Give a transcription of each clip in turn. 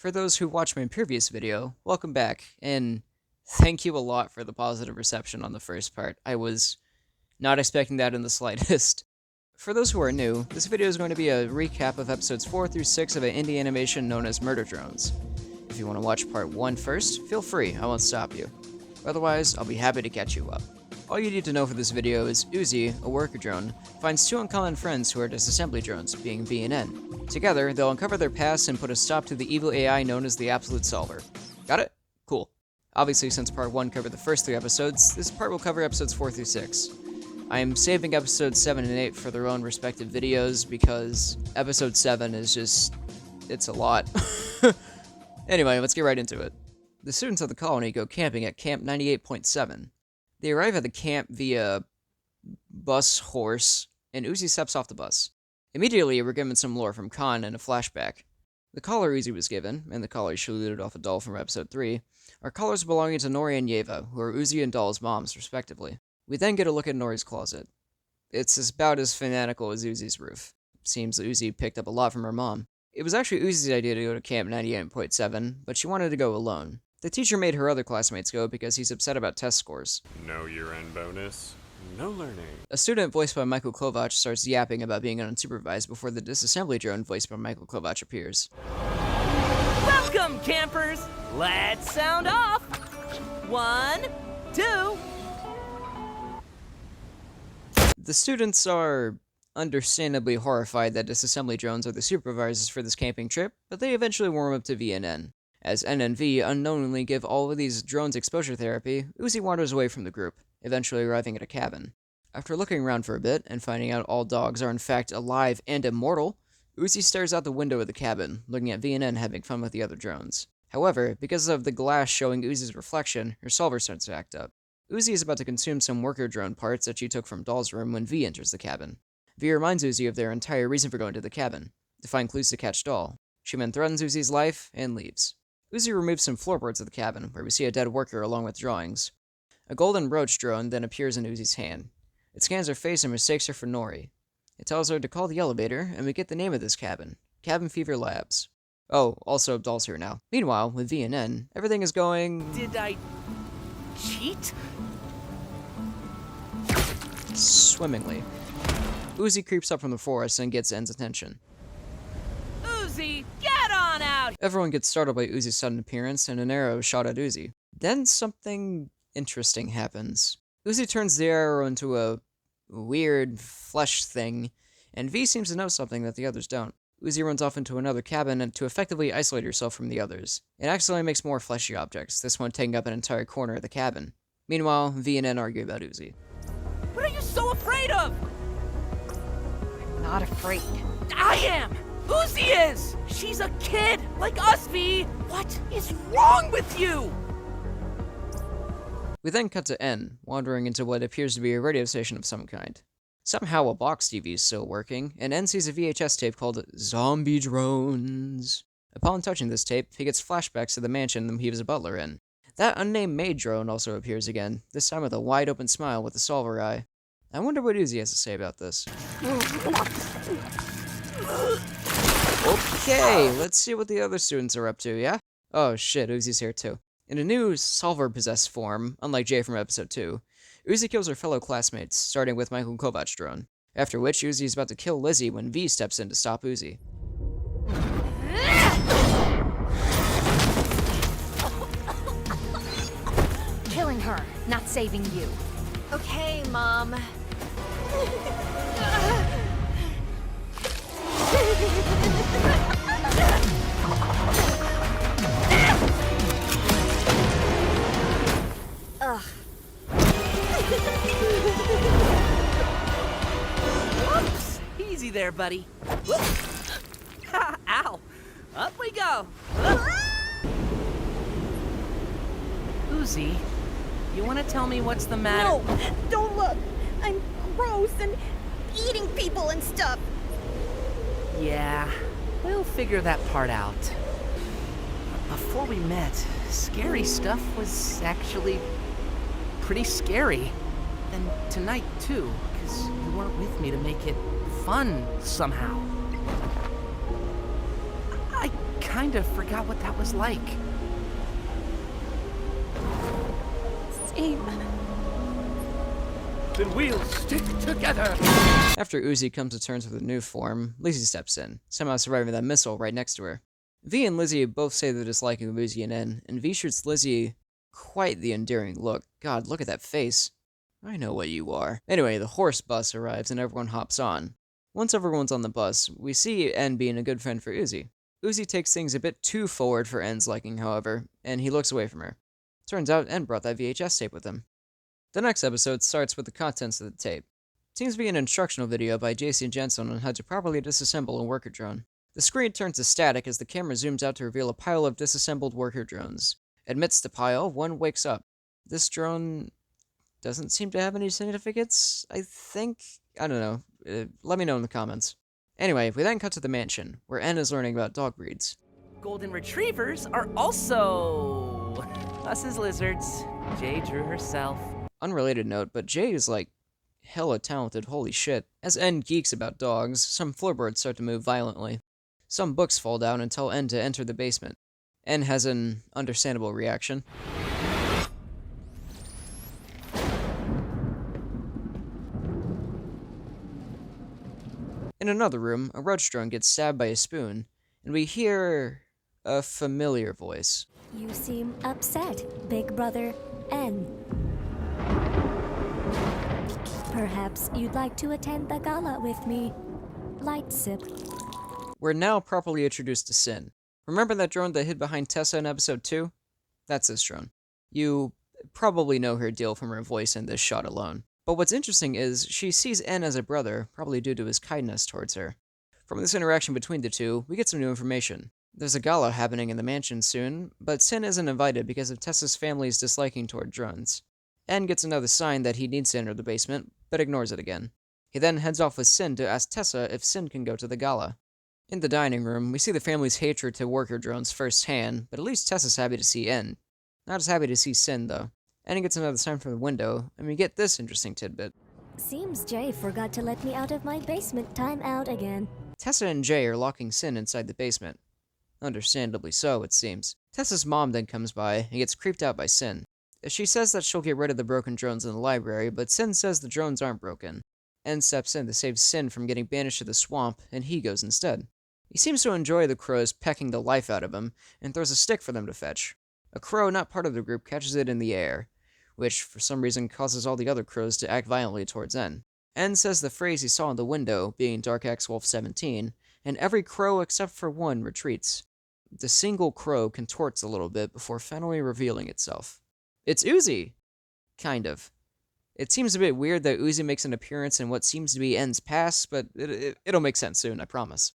For those who watched my previous video, welcome back, and thank you a lot for the positive reception on the first part. I was not expecting that in the slightest. For those who are new, this video is going to be a recap of episodes 4 through 6 of an indie animation known as Murder Drones. If you want to watch part 1 first, feel free, I won't stop you. Otherwise, I'll be happy to catch you up. All you need to know for this video is Uzi, a worker drone, finds two uncommon friends who are disassembly drones, being V and N. Together, they'll uncover their past and put a stop to the evil AI known as the Absolute Solver. Got it? Cool. Obviously, since part 1 covered the first 3 episodes, this part will cover episodes 4 through 6. I am saving episodes 7 and 8 for their own respective videos because episode 7 is just... it's a lot. Anyway, let's get right into it. The students of the colony go camping at Camp 98.7. They arrive at the camp via bus horse, and Uzi steps off the bus. Immediately, we're given some lore from Khan and a flashback. The collar Uzi was given, and the collar she looted off a doll from episode 3, are collars belonging to Nori and Yeva, who are Uzi and Doll's moms, respectively. We then get a look at Nori's closet. It's about as fanatical as Uzi's roof. Seems that Uzi picked up a lot from her mom. It was actually Uzi's idea to go to Camp 98.7, but she wanted to go alone. The teacher made her other classmates go because he's upset about test scores. No year-end bonus, no learning. A student voiced by Michael Kovac starts yapping about being unsupervised before the disassembly drone voiced by Michael Kovac appears. Welcome, campers! Let's sound off! 1, 2... The students are understandably horrified that disassembly drones are the supervisors for this camping trip, but they eventually warm up to V and N. As N and V unknowingly give all of these drones exposure therapy, Uzi wanders away from the group, eventually arriving at a cabin. After looking around for a bit and finding out all dogs are in fact alive and immortal, Uzi stares out the window of the cabin, looking at V and N having fun with the other drones. However, because of the glass showing Uzi's reflection, her solver starts to act up. Uzi is about to consume some worker drone parts that she took from Doll's room when V enters the cabin. V reminds Uzi of their entire reason for going to the cabin, to find clues to catch Doll. She then threatens Uzi's life and leaves. Uzi removes some floorboards of the cabin, where we see a dead worker along with drawings. A golden roach drone then appears in Uzi's hand. It scans her face and mistakes her for Nori. It tells her to call the elevator, and we get the name of this cabin, Cabin Fever Labs. Oh, also, Doll's here now. Meanwhile, with V and N, everything is going... Did I... cheat? swimmingly. Uzi creeps up from the forest and gets N's attention. Uzi, get on out! Everyone gets startled by Uzi's sudden appearance, and an arrow is shot at Uzi. Then something interesting happens. Uzi turns the arrow into a weird flesh thing, and V seems to know something that the others don't. Uzi runs off into another cabin and to effectively isolate herself from the others. It accidentally makes more fleshy objects, this one taking up an entire corner of the cabin. Meanwhile, V and N argue about Uzi. What are you so afraid of? Not afraid. I am! Uzi is! She's a kid, like us, V! What is wrong with you? We then cut to N, wandering into what appears to be a radio station of some kind. Somehow a box TV is still working, and N sees a VHS tape called Zombie Drones. Upon touching this tape, he gets flashbacks to the mansion he was a butler in. That unnamed maid drone also appears again, this time with a wide-open smile with a solver eye. I wonder what Uzi has to say about this. Okay, let's see what the other students are up to, yeah? Oh shit, Uzi's here too. In a new solver-possessed form, unlike Jay from episode 2, Uzi kills her fellow classmates, starting with Michael Kovac's drone. After which, Uzi is about to kill Lizzie when V steps in to stop Uzi. Killing her, not saving you. Okay, Mom. Ugh. Whoops! Easy there, buddy. Whoops! Ow! Up we go! Uzi, you want to tell me what's the matter? No, don't look. I'm gross and eating people and stuff. Yeah, we'll figure that part out. Before we met, scary stuff was actually pretty scary. And tonight, too, because you weren't with me to make it fun somehow. I kinda forgot what that was like. Same. Then we'll stick together. After Uzi comes to terms with her new form, Lizzie steps in, somehow surviving that missile right next to her. V and Lizzie both say they're disliking of Uzi and N, and V shoots Lizzie quite the endearing look. God, look at that face. I know what you are. Anyway, the horse bus arrives and everyone hops on. Once everyone's on the bus, we see N being a good friend for Uzi. Uzi takes things a bit too forward for N's liking, however, and he looks away from her. Turns out N brought that VHS tape with him. The next episode starts with the contents of the tape. It seems to be an instructional video by Jason Jensen on how to properly disassemble a worker drone. The screen turns to static as the camera zooms out to reveal a pile of disassembled worker drones. Amidst the pile, one wakes up. This drone doesn't seem to have any significance, I think? I don't know. Let me know in the comments. Anyway, we then cut to the mansion, where N is learning about dog breeds. Golden retrievers are also us as lizards. Jay drew herself. Unrelated note, but Jay is like hella talented, holy shit. As N geeks about dogs, some floorboards start to move violently. Some books fall down and tell N to enter the basement. N has an understandable reaction. In another room, a roach drone gets stabbed by a spoon, and we hear a familiar voice. You seem upset, big brother N. Perhaps you'd like to attend the gala with me. Light sip. We're now properly introduced to Sin. Remember that drone that hid behind Tessa in episode 2? That's this drone. You probably know her deal from her voice in this shot alone. But what's interesting is she sees N as a brother, probably due to his kindness towards her. From this interaction between the two, we get some new information. There's a gala happening in the mansion soon, but Sin isn't invited because of Tessa's family's disliking toward drones. N gets another sign that he needs to enter the basement, but ignores it again. He then heads off with Sin to ask Tessa if Sin can go to the gala. In the dining room, we see the family's hatred to worker drones firsthand, but at least Tessa's happy to see N. Not as happy to see Sin, though. N gets another sign from the window, and we get this interesting tidbit. Seems Jay forgot to let me out of my basement time out again. Tessa and Jay are locking Sin inside the basement. Understandably so, it seems. Tessa's mom then comes by and gets creeped out by Sin. She says that she'll get rid of the broken drones in the library, but Sin says the drones aren't broken. N steps in to save Sin from getting banished to the swamp, and he goes instead. He seems to enjoy the crows pecking the life out of him, and throws a stick for them to fetch. A crow not part of the group catches it in the air, which for some reason causes all the other crows to act violently towards N. N says the phrase he saw in the window, being Dark Axe Wolf 17, and every crow except for one retreats. The single crow contorts a little bit before finally revealing itself. It's Uzi! Kind of. It seems a bit weird that Uzi makes an appearance in what seems to be N's past, but it'll make sense soon, I promise.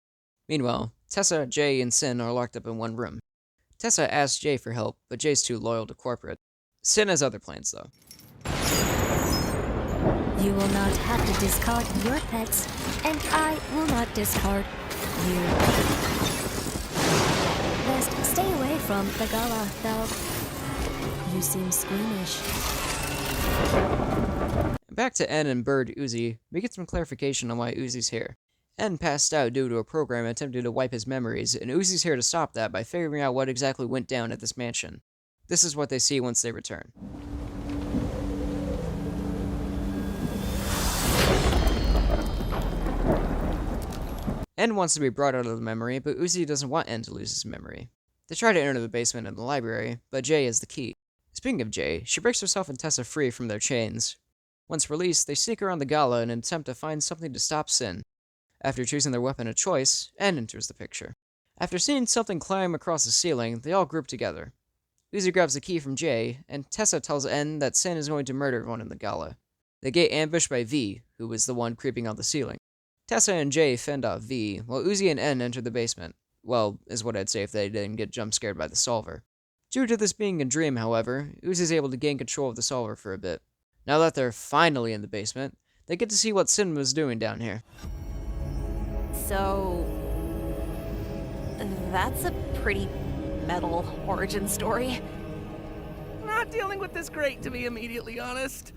Meanwhile, Tessa, Jay, and Sin are locked up in one room. Tessa asks Jay for help, but Jay's too loyal to corporate. Sin has other plans, though. You will not have to discard your pets, and I will not discard you. Best stay away from the gala, though. You seem squeamish. Back to N and Bird Uzi, we get some clarification on why Uzi's here. N passed out due to a program attempting to wipe his memories, and Uzi's here to stop that by figuring out what exactly went down at this mansion. This is what they see once they return. N wants to be brought out of the memory, but Uzi doesn't want N to lose his memory. They try to enter the basement and the library, but Jay has the key. Speaking of Jay, she breaks herself and Tessa free from their chains. Once released, they sneak around the gala in an attempt to find something to stop Sin. After choosing their weapon of choice, N enters the picture. After seeing something climb across the ceiling, they all group together. Uzi grabs the key from Jay, and Tessa tells N that Sin is going to murder everyone in the gala. They get ambushed by V, who was the one creeping on the ceiling. Tessa and Jay fend off V, while Uzi and N enter the basement. Well, is what I'd say if they didn't get jump-scared by the solver. Due to this being a dream, however, Uzi's able to gain control of the solver for a bit. Now that they're finally in the basement, they get to see what Sin was doing down here. So, that's a pretty metal origin story. Not dealing with this great, to be immediately honest.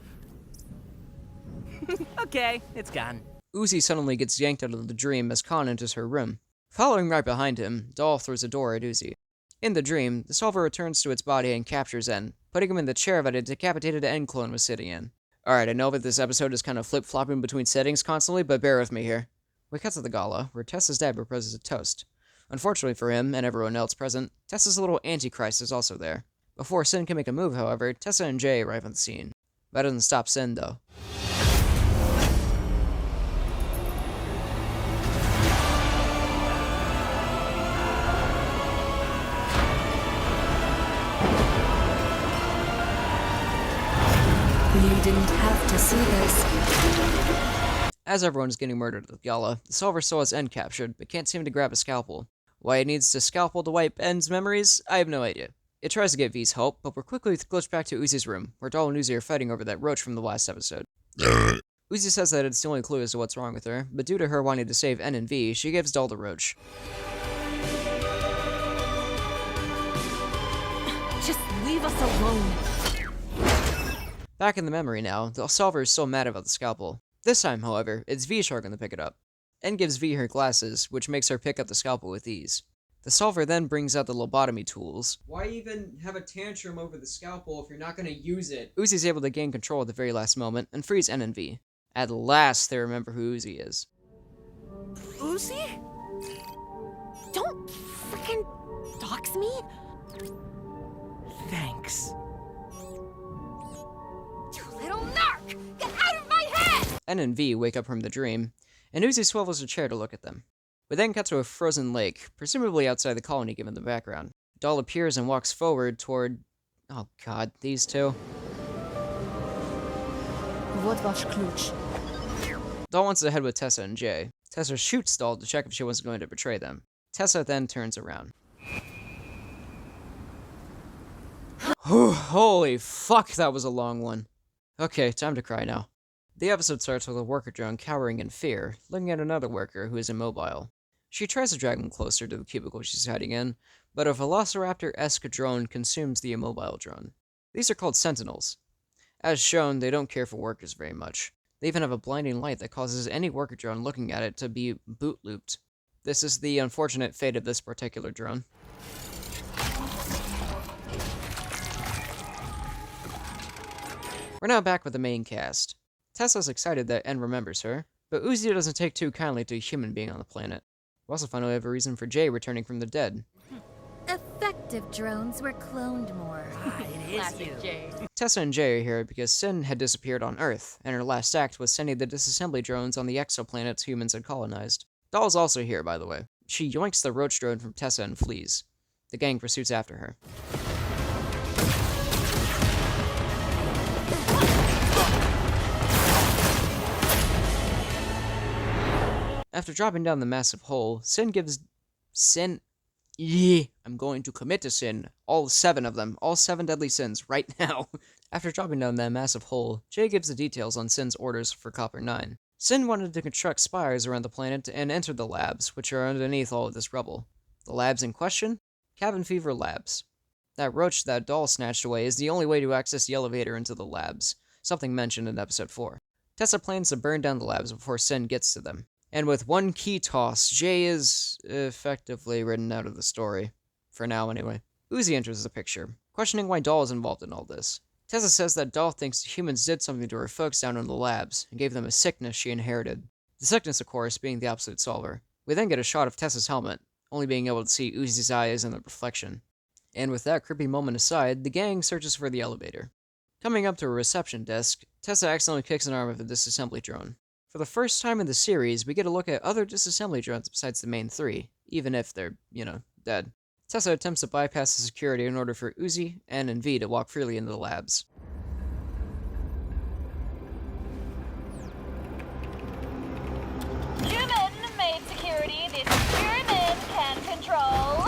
Okay, it's gone. Uzi suddenly gets yanked out of the dream as Khan enters her room. Following right behind him, Doll throws a door at Uzi. In the dream, the Solver returns to its body and captures En, putting him in the chair that a decapitated En clone was sitting in. Alright, I know that this episode is kind of flip-flopping between settings constantly, but bear with me here. We cut to the gala, where Tessa's dad proposes a toast. Unfortunately for him, and everyone else present, Tessa's little Antichrist is also there. Before Sin can make a move, however, Tessa and Jay arrive on the scene. That doesn't stop Sin, though. You didn't have to see this. As everyone is getting murdered at the gala, the Solver still has En captured, but can't seem to grab a scalpel. Why it needs to scalpel to wipe En's memories, I have no idea. It tries to get V's help, but we're quickly glitched back to Uzi's room, where Doll and Uzi are fighting over that roach from the last episode. Uzi says that it's the only clue as to what's wrong with her, but due to her wanting to save En and V, she gives Doll the roach. Just leave us alone. Back in the memory now, the Solver is still mad about the scalpel. This time, however, it's V Shark to pick it up. En gives V her glasses, which makes her pick up the scalpel with ease. The Solver then brings out the lobotomy tools. Why even have a tantrum over the scalpel if you're not going to use it? Uzi's able to gain control at the very last moment and frees En and V. At last, they remember who Uzi is. Uzi? Don't frickin' dox me. Thanks. You little narc! Get out of my head! En and V wake up from the dream, and Uzi swivels a chair to look at them. We then cut to a frozen lake, presumably outside the colony given the background. Doll appears and walks forward toward... oh god, these two. Вот ваш ключ. Doll wants to head with Tessa and Jay. Tessa shoots Doll to check if she wasn't going to betray them. Tessa then turns around. Holy fuck, that was a long one. Okay, time to cry now. The episode starts with a worker drone cowering in fear, looking at another worker who is immobile. She tries to drag him closer to the cubicle she's hiding in, but a Velociraptor-esque drone consumes the immobile drone. These are called Sentinels. As shown, they don't care for workers very much. They even have a blinding light that causes any worker drone looking at it to be boot-looped. This is the unfortunate fate of this particular drone. We're now back with the main cast. Tessa's excited that En remembers her, but Uzi doesn't take too kindly to a human being on the planet. We also finally have a reason for Jay returning from the dead. Effective drones were cloned more. It is you. Tessa and Jay are here because Sin had disappeared on Earth, and her last act was sending the disassembly drones on the exoplanets humans had colonized. Doll's also here, by the way. She yoinks the roach drone from Tessa and flees. The gang pursues after her. After dropping down the massive hole, I'm going to commit to sin. All 7 of them. All 7 deadly sins, right now. After dropping down that massive hole, Jay gives the details on Sin's orders for Copper 9. Sin wanted to construct spires around the planet and enter the labs, which are underneath all of this rubble. The labs in question? Cabin Fever Labs. That roach that Doll snatched away is the only way to access the elevator into the labs, something mentioned in episode 4. Tessa plans to burn down the labs before Sin gets to them. And with one key toss, Jay is effectively written out of the story. For now, anyway. Uzi enters the picture, questioning why Doll is involved in all this. Tessa says that Doll thinks humans did something to her folks down in the labs, and gave them a sickness she inherited. The sickness, of course, being the Absolute Solver. We then get a shot of Tessa's helmet, only being able to see Uzi's eyes in the reflection. And with that creepy moment aside, the gang searches for the elevator. Coming up to a reception desk, Tessa accidentally kicks an arm of the disassembly drone. For the first time in the series, we get a look at other disassembly drones besides the main 3, even if they're, dead. Tessa attempts to bypass the security in order for Uzi, En, and V to walk freely into the labs. Human-made security this experiment can control.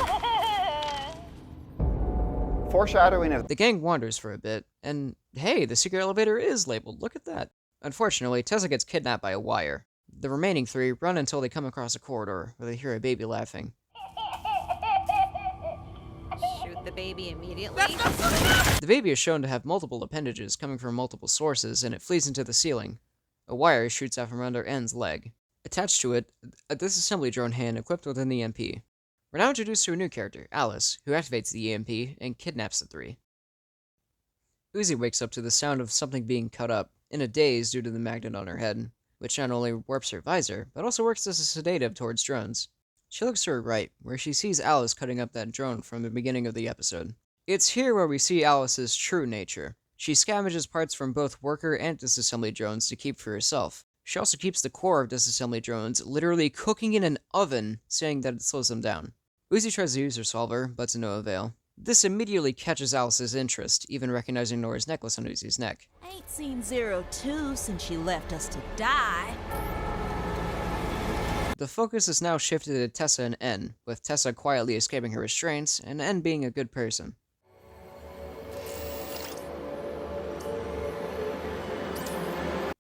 Foreshadowing of The gang wanders for a bit, and hey, the secret elevator is labeled, look at that. Unfortunately, Tessa gets kidnapped by a wire. The remaining 3 run until they come across a corridor, where they hear a baby laughing. Shoot the baby immediately. The baby is shown to have multiple appendages coming from multiple sources, and it flees into the ceiling. A wire shoots out from under En's leg. Attached to it, a disassembly drone hand equipped with an EMP. We're now introduced to a new character, Alice, who activates the EMP and kidnaps the three. Uzi wakes up to the sound of something being cut up, in a daze due to the magnet on her head, which not only warps her visor, but also works as a sedative towards drones. She looks to her right, where she sees Alice cutting up that drone from the beginning of the episode. It's here where we see Alice's true nature. She scavenges parts from both worker and disassembly drones to keep for herself. She also keeps the core of disassembly drones literally cooking in an oven, saying that it slows them down. Uzi tries to use her solver, but to no avail. This immediately catches Alice's interest, even recognizing Nora's necklace on Uzi's neck. Ain't seen Zero-2 since she left us to die. The focus is now shifted to Tessa and N, with Tessa quietly escaping her restraints, and N being a good person.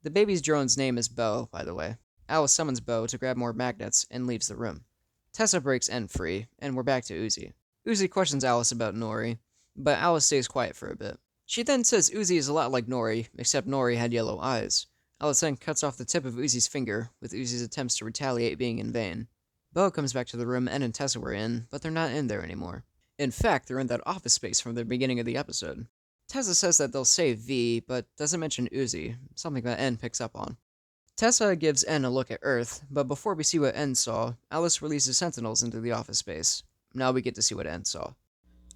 The baby's drone's name is Bo, by the way. Alice summons Bo to grab more magnets and leaves the room. Tessa breaks N free, and we're back to Uzi. Uzi questions Alice about Nori, but Alice stays quiet for a bit. She then says Uzi is a lot like Nori, except Nori had yellow eyes. Alice then cuts off the tip of Uzi's finger, with Uzi's attempts to retaliate being in vain. Bo comes back to the room N and Tessa were in, but they're not in there anymore. In fact, they're in that office space from the beginning of the episode. Tessa says that they'll save V, but doesn't mention Uzi, something that N picks up on. Tessa gives N a look at Earth, but before we see what N saw, Alice releases sentinels into the office space. Now we get to see what N saw.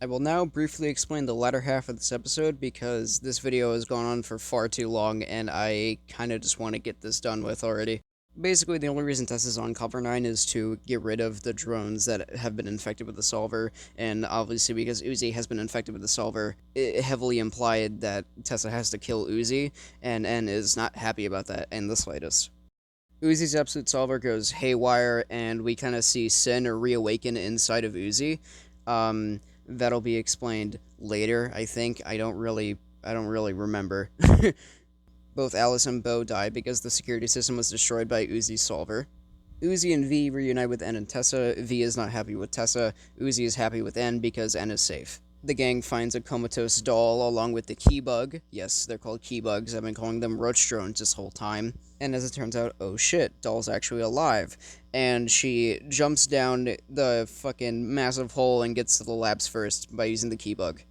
I will now briefly explain the latter half of this episode because this video has gone on for far too long and I kinda just want to get this done with already. Basically, the only reason Tessa's on Cover 9 is to get rid of the drones that have been infected with the solver, and obviously because Uzi has been infected with the solver, it heavily implied that Tessa has to kill Uzi, and N is not happy about that in the slightest. Uzi's absolute solver goes haywire, and we kind of see Sin reawaken inside of Uzi. That'll be explained later, I think. I don't really remember. Both Alice and Bo die because the security system was destroyed by Uzi's solver. Uzi and V reunite with N and Tessa. V is not happy with Tessa. Uzi is happy with N because N is safe. The gang finds a comatose doll along with the key bug. Yes, they're called key bugs. I've been calling them roach drones this whole time. And as it turns out, oh shit, doll's actually alive. And she jumps down the fucking massive hole and gets to the labs first by using the key bug.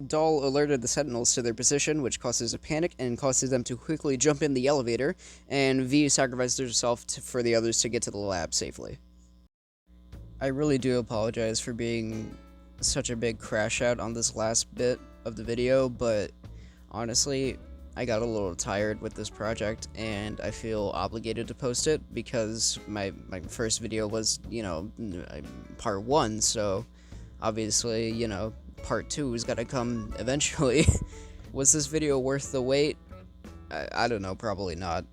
Doll alerted the sentinels to their position, which causes a panic and causes them to quickly jump in the elevator, and V sacrifices herself for the others to get to the lab safely. I really do apologize for being such a big crash out on this last bit of the video, but honestly, I got a little tired with this project, and I feel obligated to post it because my first video was, part 1, so obviously, part 2 has got to come eventually. Was this video worth the wait? I don't know, probably not.